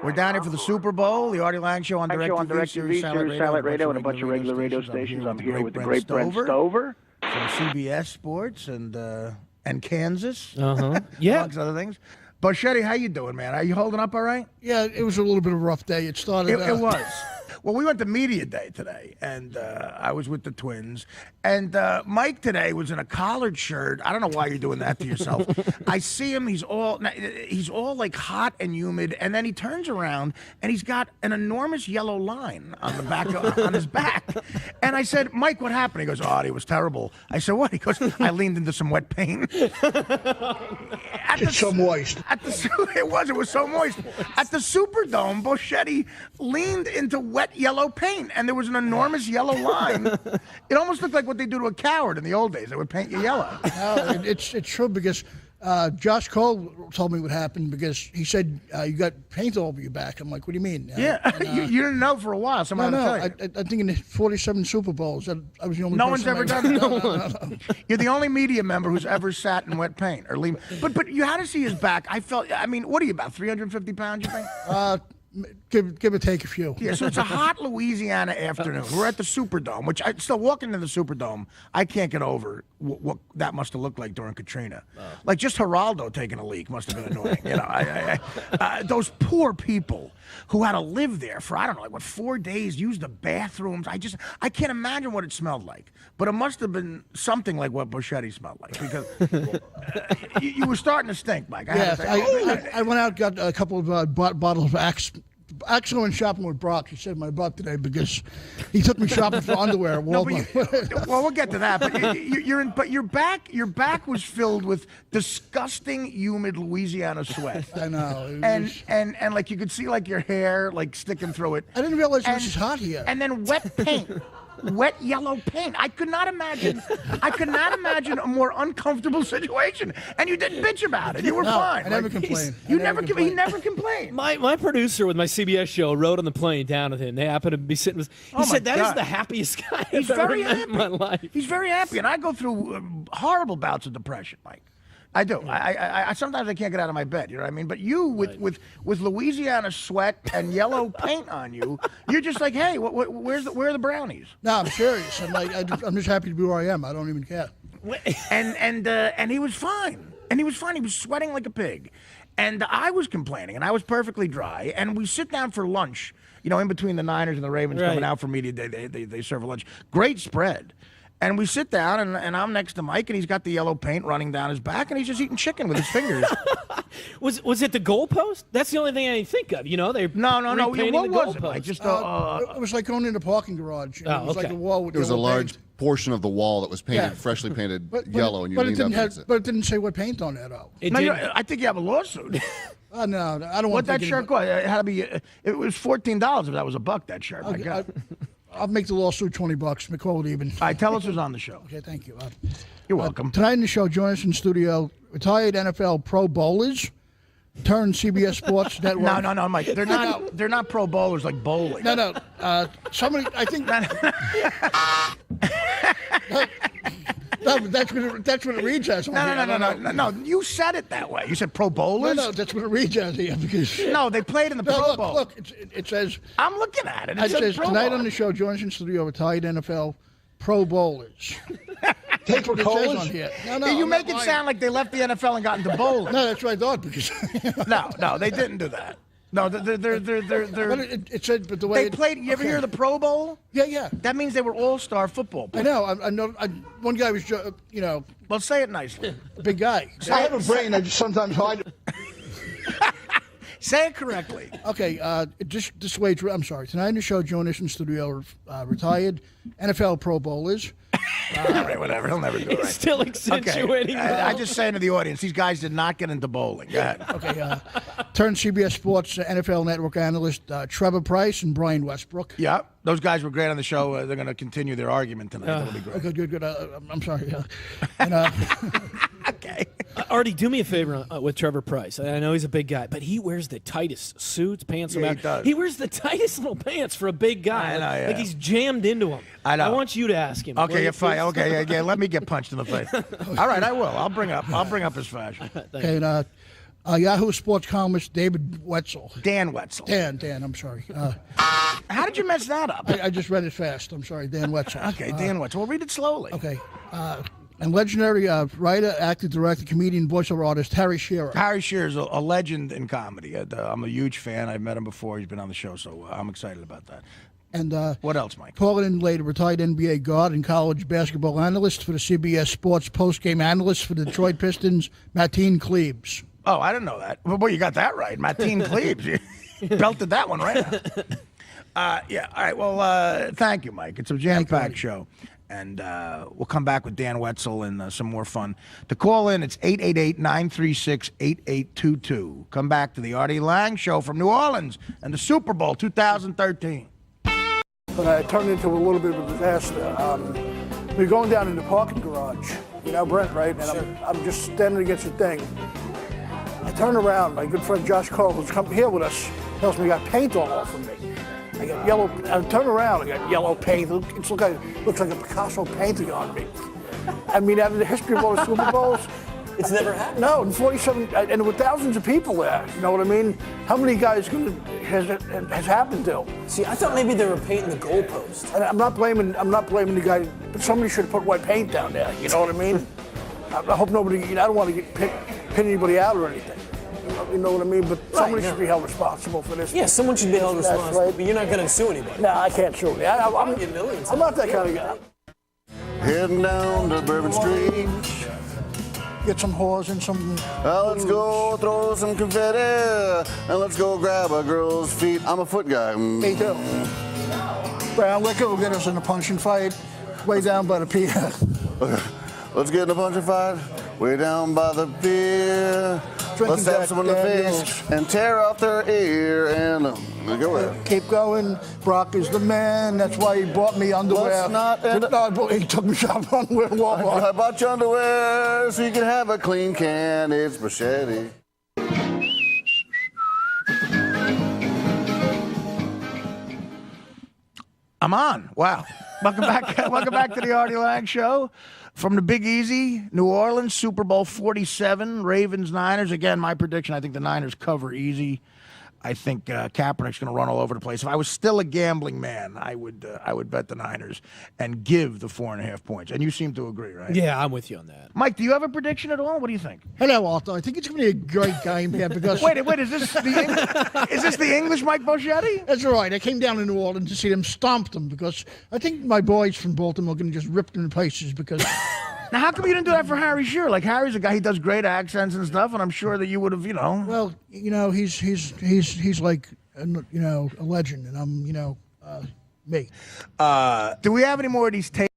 We're down here for the Super Bowl, the Artie Lang Show on DirecTV, Sirius Satellite Radio, and a bunch of regular radio stations. I'm here with the great Brent Stover from CBS Sports and Kansas, Yeah. amongst other things. Boschetti, how you doing, man? Are you holding up all right? Yeah, it was a little bit of a rough day. It started. It was. Well, we went to media day today, and I was with the twins. And Mike today was in a collared shirt. I don't know why you're doing that to yourself. I see him. He's all like hot and humid, and then he turns around and he's got an enormous yellow line on the back on his back. And I said, Mike, what happened? He goes, oh, it was terrible. I said, what? He goes, I leaned into some wet paint. It's so moist. It was so moist. At the Superdome, Boschetti leaned into wet yellow paint, and there was an enormous yellow line. It almost looked like what they do to a coward in the old days. They would paint you yellow. It's true because Josh Cole told me what happened because he said you got paint all over your back. I'm like, what do you mean? You didn't know for a while. Someone had to tell you. I think in the 47 Super Bowls, I was the only. No person one's ever that- done that. No. You're the only media member who's ever sat in wet paint or lean. But you had to see his back. I mean, what are you, about 350 pounds? You think? Give or take a few. Yeah, so it's a hot Louisiana afternoon. We're at the Superdome, which I still walking into the Superdome. I can't get over what that must have looked like during Katrina. Like just Geraldo taking a leak must have been annoying. You know, those poor people who had to live there for I don't know, like 4 days, use the bathrooms. I can't imagine what it smelled like. But it must have been something like what Boschetti smelled like because you were starting to stink, Mike. Yes, I went out, got a couple of bottles of Axe. Actually, went shopping with Brock. He said my butt today because he took me shopping for underwear at Walmart. Well, we'll get to that. But your back was filled with disgusting, humid Louisiana sweat. I know. And like you could see like your hair like sticking through it. I didn't realize it was just hot here. And then wet paint. Wet yellow paint. I could not imagine a more uncomfortable situation. And you didn't bitch about it. You were fine. I never complained. He never complained. My producer with my CBS show rode on the plane down with him. They happened to be sitting with. He said that is the happiest guy I've ever met in my life. He's very happy, and I go through horrible bouts of depression, Mike. I do. I sometimes I can't get out of my bed. You know what I mean? But you, with Louisiana sweat and yellow paint on you, you're just like, hey, where are the brownies? No, I'm serious. I'm just happy to be where I am. I don't even care. And he was fine. And he was fine. He was sweating like a pig. And I was complaining, and I was perfectly dry. And we sit down for lunch, you know, in between the Niners and the Ravens coming out for media day. They serve a lunch. Great spread. And we sit down, and I'm next to Mike, and he's got the yellow paint running down his back, and he's just eating chicken with his fingers. Was it the goalpost? That's the only thing I think of. You know, they no. What was it? Like just it was like going in a parking garage. It was like a wall with. There was a large paint. portion of the wall that was painted, freshly painted yellow, and you leaned up against it. But it didn't say what paint on it, though. I think you have a lawsuit. No, I don't want. What that shirt cost? It had to be. It was $14 if that was $1. That shirt. I'll make the lawsuit $20. McCall it even. All right, tell us who's on the show. Okay, thank you. You're welcome. Tonight in the show, join us in studio, retired NFL Pro Bowlers, turned CBS Sports Network. No, Mike. They're not pro bowlers like bowling. No. Somebody, I think. No, but that's what it reads as. No. You said it that way. You said pro bowlers. No, that's what it reads as here because. No, they played in the Pro Bowl. Look, it says. I'm looking at it. It says tonight on the show, join us in studio, retired NFL Pro Bowlers. Take what it says on here. No, you make it sound like they left the NFL and got into bowling. No, that's what I thought because. No, they didn't do that. No, they're. But it said, but the way they played. You ever hear the Pro Bowl? Yeah. That means they were all-star football players. I know. One guy was, Well, say it nicely. A big guy. I have a brain that's sometimes hard. Say it correctly. Okay, just this way. I'm sorry. Tonight in the show, join us in studio, retired NFL Pro Bowlers. All right, whatever. He'll never do it. It's still accentuating. I just saying to the audience, these guys did not get into bowling. Go ahead. Okay, turned CBS Sports NFL Network analyst Trevor Price and Brian Westbrook. Yeah, those guys were great on the show. They're going to continue their argument tonight. That'll be great. Good. I'm sorry. Okay. Artie, do me a favor with Trevor Price. I know he's a big guy, but he wears the tightest suits, pants. Yeah, he does. He wears the tightest little pants for a big guy. I know, yeah. Like he's jammed into them. I know. I want you to ask him. Okay, you're fine. Okay, yeah. Let me get punched in the face. All right, I will. I'll bring up his fashion. Okay, Yahoo Sports columnist David Wetzel. Dan Wetzel. Dan, I'm sorry. How did you mess that up? I just read it fast. I'm sorry, Dan Wetzel. Okay, Dan Wetzel. Well, read it slowly. Okay. And legendary writer, actor, director, comedian, voiceover artist Harry Shearer. Harry Shearer is a legend in comedy. I'm a huge fan. I've met him before. He's been on the show, so I'm excited about that. And what else, Mike? Calling in later, retired NBA guard and college basketball analyst for the CBS Sports postgame analyst for the Detroit Pistons, Mateen Cleaves. Oh, I didn't know that. Well, boy, you got that right. Mateen Cleaves. You belted that one right out. Yeah, all right. Well, thank you, Mike. It's a jam-packed show. And we'll come back with Dan Wetzel and some more fun. To call in, it's 888-936-8822. Come back to the Artie Lang Show from New Orleans and the Super Bowl 2013. But I turned into a little bit of a disaster. We were going down in the parking garage, you know, Brent, right? And I'm just standing against the thing. I turn around, my good friend Josh Cole, who's come here with us, tells me I got paint all over me. I got yellow. I turn around. I got yellow paint. It looks like a Picasso painting on me. I mean, out of the history of all the Super Bowls, it's never happened. No, in 47, and there were thousands of people there. You know what I mean? How many guys has happened to? See, I thought maybe they were painting the goalpost. And I'm not blaming the guy, but somebody should have put white paint down there. You know what I mean? I hope nobody. I don't want to pin anybody out or anything. You know what I mean? But somebody should be held responsible for this. Yeah, someone should be held responsible. Right. But you're not going to sue anybody. No, I can't sue you. I'm not that kind of guy. Heading down to Bourbon Street. Get some whores and some. Let's go throw some confetti, and let's go grab a girl's feet. I'm a foot guy. Me too. Brown liquor will get us in a punch and fight way down by the pier. Let's get in a punch and fight way down by the pier. Let's have someone in the face and tear off their ear and go with it. Keep going. Brock is the man. That's why he bought me underwear. He took me shopping underwear at Walmart. I bought you underwear so you can have a clean can. It's Machete. I'm on. Wow. Welcome back. Welcome back to the Artie Lang Show. From the Big Easy, New Orleans, Super Bowl 47, Ravens, Niners. Again, my prediction, I think the Niners cover easy. I think Kaepernick's going to run all over the place. If I was still a gambling man, I would bet the Niners and give the 4.5 points. And you seem to agree, right? Yeah, I'm with you on that. Mike, do you have a prediction at all? What do you think? Hello, Arthur. I think it's going to be a great game here because. Wait, is this the English Mike Boschetti? That's right. I came down to New Orleans to see them stomp them because I think my boys from Baltimore are going to just rip them to pieces because. Now, how come you didn't do that for Harry Shearer? Like, Harry's a guy, he does great accents and stuff, and I'm sure that you would have, Well, he's like, a legend, and I'm, me. Do we have any more of these tapes?